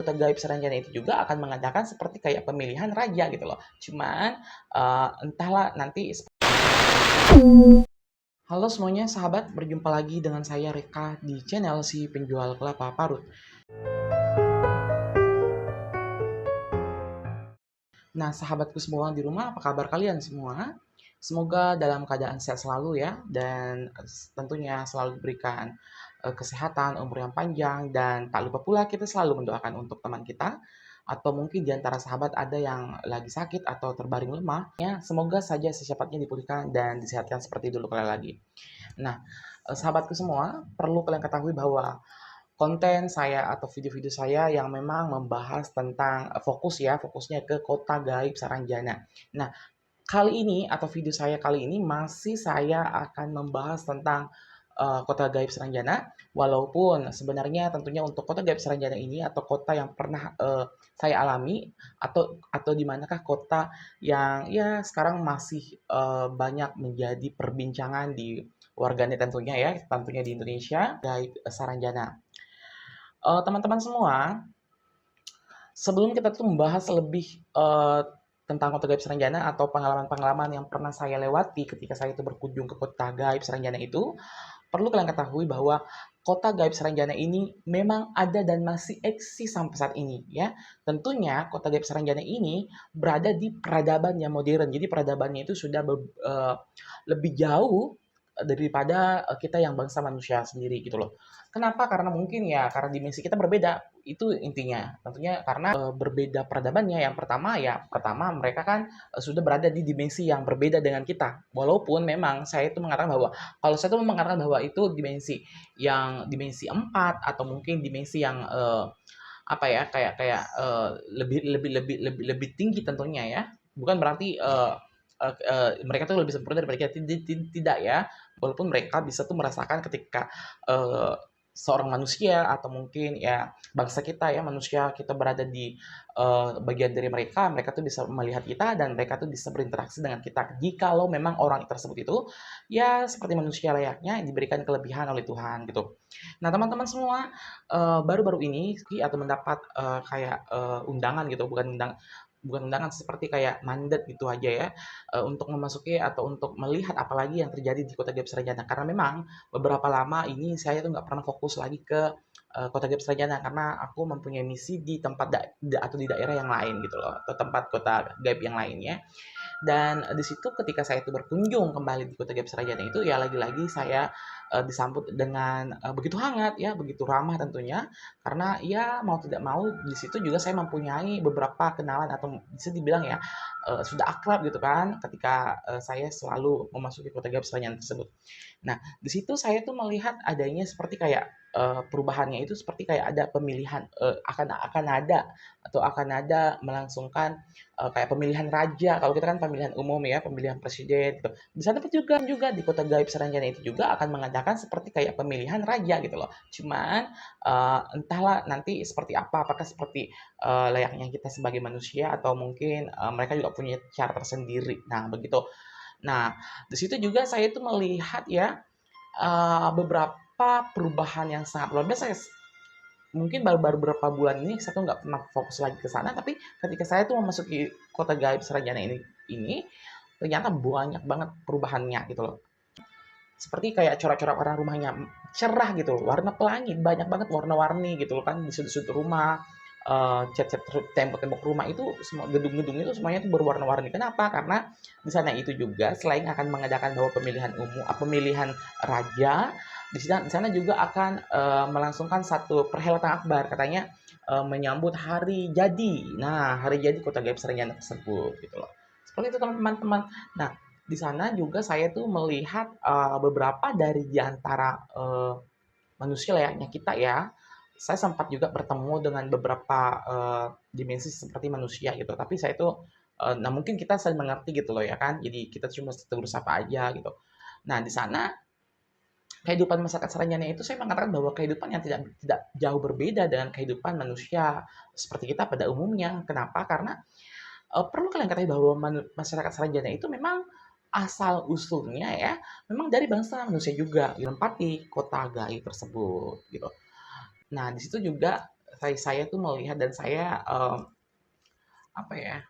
Kota gaib Saranjana itu juga akan mengadakan seperti kayak pemilihan raja gitu loh. Cuman entahlah nanti. Halo semuanya sahabat, berjumpa lagi dengan saya Reka di channel si penjual kelapa parut. Nah sahabatku semua di rumah, apa kabar kalian semua? Semoga dalam keadaan sehat selalu ya, dan tentunya selalu diberikan kesehatan, umur yang panjang, dan tak lupa pula kita selalu mendoakan untuk teman kita, atau mungkin di antara sahabat ada yang lagi sakit atau terbaring lemah, ya semoga saja secepatnya dipulihkan dan disehatkan seperti dulu kala lagi. Nah, sahabatku semua, perlu kalian ketahui bahwa konten saya atau video-video saya yang memang membahas tentang fokusnya ke kota gaib Saranjana. Nah, kali ini atau video saya kali ini masih saya akan membahas tentang kota gaib Saranjana, walaupun sebenarnya tentunya untuk kota gaib Saranjana ini atau kota yang pernah saya alami atau di manakah kota yang ya sekarang masih banyak menjadi perbincangan di warganet tentunya di Indonesia, gaib Saranjana. Teman-teman semua, sebelum kita tuh membahas lebih tentang kota gaib Saranjana atau pengalaman-pengalaman yang pernah saya lewati ketika saya itu berkunjung ke kota gaib Saranjana itu, perlu kalian ketahui bahwa kota gaib Saranjana ini memang ada dan masih eksis sampai saat ini ya. Tentunya kota gaib Saranjana ini berada di peradaban yang modern. Jadi peradabannya itu sudah lebih jauh daripada kita yang bangsa manusia sendiri gitu loh. Kenapa? Karena mungkin ya karena dimensi kita berbeda. Itu intinya. Tentunya karena berbeda peradabannya. Yang pertama mereka kan sudah berada di dimensi yang berbeda dengan kita. Walaupun memang saya itu mengatakan bahwa kalau saya itu mengatakan bahwa itu dimensi 4 atau mungkin dimensi yang apa ya kayak kayak lebih tinggi tentunya ya. Bukan berarti mereka tuh lebih sempurna daripada kita, tidak ya, walaupun mereka bisa tuh merasakan ketika uh, seorang manusia atau mungkin ya bangsa kita ya manusia kita berada di bagian dari mereka, mereka tuh bisa melihat kita dan mereka tuh bisa berinteraksi dengan kita jikalau memang orang tersebut itu ya seperti manusia layaknya diberikan kelebihan oleh Tuhan gitu. Nah teman-teman semua, baru-baru ini atau mendapat kayak undangan gitu, bukan undangan seperti kayak mandat gitu aja ya, untuk memasuki atau untuk melihat apalagi yang terjadi di Kota Gaib Saranjana. Karena memang beberapa lama ini saya tuh nggak pernah fokus lagi ke Kota Gaib Saranjana karena aku mempunyai misi di tempat atau di daerah yang lain gitu loh, atau tempat kota gaib yang lainnya. Dan di situ ketika saya itu berkunjung kembali di Kota Gaib Sarajana itu ya lagi-lagi saya disambut dengan begitu hangat ya, begitu ramah tentunya. Karena ya mau tidak mau di situ juga saya mempunyai beberapa kenalan atau bisa dibilang ya sudah akrab gitu kan ketika saya selalu memasuki Kota Gaib Sarajana tersebut. Nah, di situ saya tuh melihat adanya seperti kayak perubahannya itu seperti kayak ada pemilihan akan ada atau akan ada melangsungkan kayak pemilihan raja. Kalau kita kan pemilihan umum ya, pemilihan presiden gitu. Di sana pun juga di Kota Gaib Saranjana itu juga akan mengadakan seperti kayak pemilihan raja gitu loh. Cuman entahlah nanti seperti apa, apakah seperti layaknya kita sebagai manusia atau mungkin mereka juga punya cara tersendiri. Nah, begitu. Nah, di situ juga saya itu melihat ya beberapa perubahan yang sangat luar biasa. Mungkin baru-baru beberapa bulan ini saya tuh nggak pernah fokus lagi ke sana, tapi ketika saya tuh memasuki kota gaib Sarajana ini ternyata banyak banget perubahannya gitu loh. Seperti kayak corak-corak warna rumahnya cerah gitu loh, warna pelangi, banyak banget warna-warni gitu loh kan di sudut-sudut rumah, cat-cat tembok-tembok rumah itu semua gedung-gedung itu semuanya itu berwarna-warni. Kenapa? Karena di sana itu juga selain akan mengadakan bahwa pemilihan umum, pemilihan raja, di sana juga akan melangsungkan satu perhelatan akbar katanya menyambut hari jadi. Nah, hari jadi Kota Gaib Serenjana tersebut gitu loh. Seperti itu teman-teman. Nah, di sana juga saya tuh melihat beberapa dari di antara manusia layaknya kita ya. Saya sempat juga bertemu dengan beberapa dimensi seperti manusia gitu. Tapi saya tuh, nah mungkin kita saling mengerti gitu loh ya kan. Jadi kita cuma tegur sapa aja gitu. Nah di sana kehidupan masyarakat Saranjana itu saya mengatakan bahwa kehidupan yang tidak tidak jauh berbeda dengan kehidupan manusia seperti kita pada umumnya. Kenapa? Karena perlu kalian ketahui bahwa masyarakat Saranjana itu memang asal usulnya ya memang dari bangsa manusia juga yang menempati kota gaib tersebut gitu. Nah di situ juga saya tuh melihat dan saya, apa ya,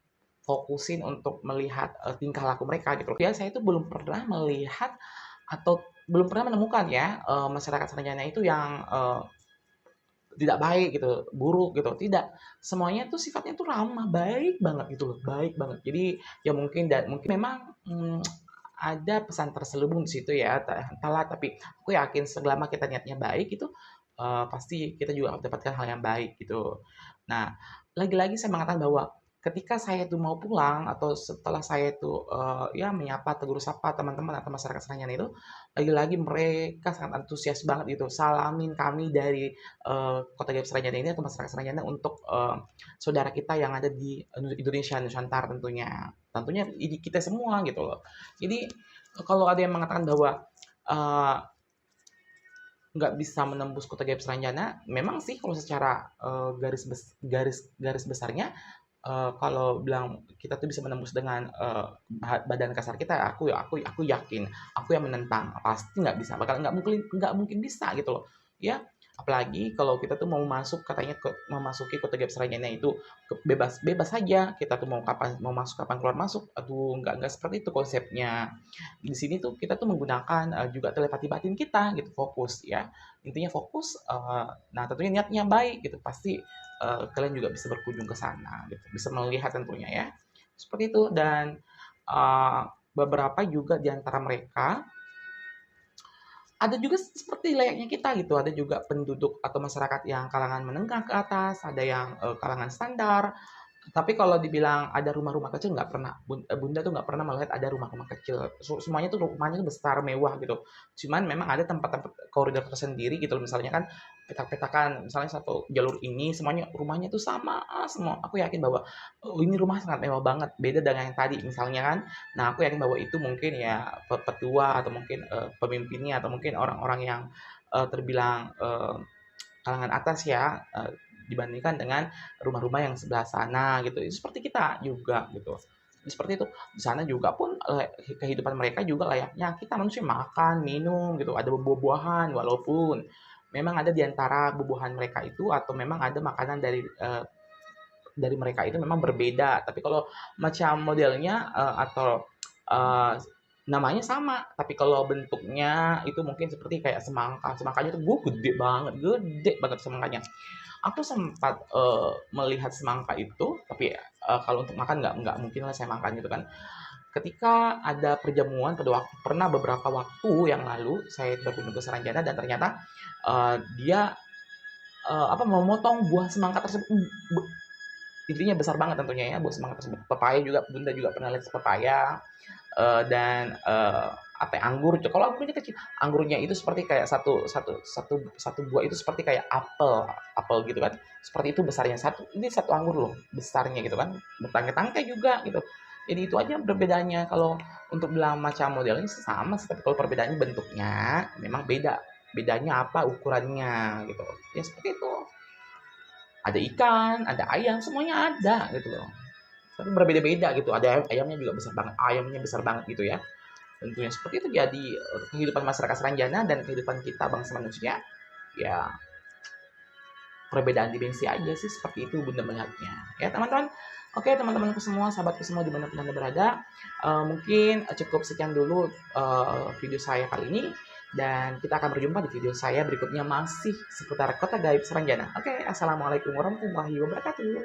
fokusin untuk melihat, tingkah laku mereka gitu. Ya saya itu belum pernah melihat atau belum pernah menemukan ya, masyarakat Serenjana itu yang, tidak baik gitu, buruk gitu, tidak. Semuanya tuh sifatnya tuh ramah, baik banget gitu loh, baik banget. Jadi ya mungkin memang, ada pesan terselubung di situ ya, entahlah, tapi aku yakin selama kita niatnya baik itu, pasti kita juga akan mendapatkan hal yang baik gitu. Nah, lagi-lagi saya mengatakan bahwa ketika saya tuh mau pulang atau setelah saya tuh, ya menyapa, tegur sapa teman-teman atau masyarakat Serangan itu, lagi-lagi mereka sangat antusias banget gitu, salamin kami dari, Kota Gaib Seranjana ini atau masyarakat Seranjana untuk, saudara kita yang ada di Indonesia, Nusantara tentunya. Tentunya ini kita semua gitu loh. Jadi, kalau ada yang mengatakan bahwa, eee, nggak bisa menembus Kota Gaib Seranjana, memang sih kalau secara, garis besarnya, kalau bilang kita tuh bisa menembus dengan, badan kasar kita, aku yakin, aku yang menentang, pasti nggak bisa, nggak mungkin bisa gitu loh, ya. Apalagi kalau kita tuh mau masuk katanya memasuki Kota Gaib Seranjana itu bebas bebas saja, kita tuh mau masuk kapan keluar masuk, aduh nggak seperti itu konsepnya. Di sini tuh kita tuh menggunakan, juga telepati batin kita gitu, fokus ya. Intinya fokus, nah tentunya niatnya baik gitu, pasti, kalian juga bisa berkunjung ke sana gitu, bisa melihat tentunya ya. Seperti itu dan, eee, beberapa juga di antara mereka ada juga seperti layaknya kita gitu, ada juga penduduk atau masyarakat yang kalangan menengah ke atas, ada yang, kalangan standar. Tapi kalau dibilang ada rumah-rumah kecil nggak pernah, Bunda tuh nggak pernah melihat ada rumah-rumah kecil. Semuanya tuh rumahnya tuh besar, mewah gitu. Cuman memang ada tempat-tempat koridor tersendiri gitu loh, misalnya kan petak-petakan, misalnya satu jalur ini semuanya rumahnya tuh sama semua. Aku yakin bahwa, oh ini rumah sangat mewah banget, beda dengan yang tadi misalnya kan. Nah aku yakin bahwa itu mungkin ya petua atau mungkin, pemimpinnya atau mungkin orang-orang yang, terbilang, kalangan atas ya, dibandingkan dengan rumah-rumah yang sebelah sana gitu. Seperti kita juga gitu. Seperti itu. Di sana juga pun, kehidupan mereka juga layaknya kita manusia makan, minum gitu, ada buah-buahan walaupun memang ada di antara buah-buahan mereka itu atau memang ada makanan dari mereka itu memang berbeda. Tapi kalau macam modelnya, atau, eee, namanya sama, tapi kalau bentuknya itu mungkin seperti kayak semangka. Semangkanya tuh gede banget semangkanya. Aku sempat, melihat semangka itu, tapi, kalau untuk makan nggak mungkin lah saya makan gitu kan. Ketika ada perjamuan pernah beberapa waktu yang lalu saya berkunjung ke Saranjana dan ternyata, dia, apa, memotong buah semangka tersebut, intinya besar banget tentunya ya, buah semangka tersebut. Pepaya juga, Bunda juga pernah lihat pepaya, dan, apa ya, anggur, kalau anggurnya kecil, anggurnya itu seperti kayak satu buah itu seperti kayak apel apel gitu kan, seperti itu besarnya, ini satu anggur loh besarnya gitu kan, bertangkai-tangkai juga gitu. Jadi itu aja perbedaannya, kalau untuk bilang macam modelnya sih sama sih, tapi kalau perbedaannya bentuknya memang beda, bedanya apa, ukurannya gitu, ya seperti itu. Ada ikan, ada ayam, semuanya ada gitu loh. Tapi berbeda-beda gitu, ada ayamnya juga besar banget, ayamnya besar banget gitu ya. Tentunya seperti itu jadi, kehidupan masyarakat Seranjana dan kehidupan kita bangsa manusia, ya perbedaan dimensi aja sih, seperti itu Bunda melihatnya. Ya teman-teman, oke teman-temanku semua, sahabatku semua dimanapun Anda berada, mungkin cukup sekian dulu, video saya kali ini, dan kita akan berjumpa di video saya berikutnya masih seputar Kota Gaib Seranjana. Oke, assalamualaikum warahmatullahi wabarakatuh.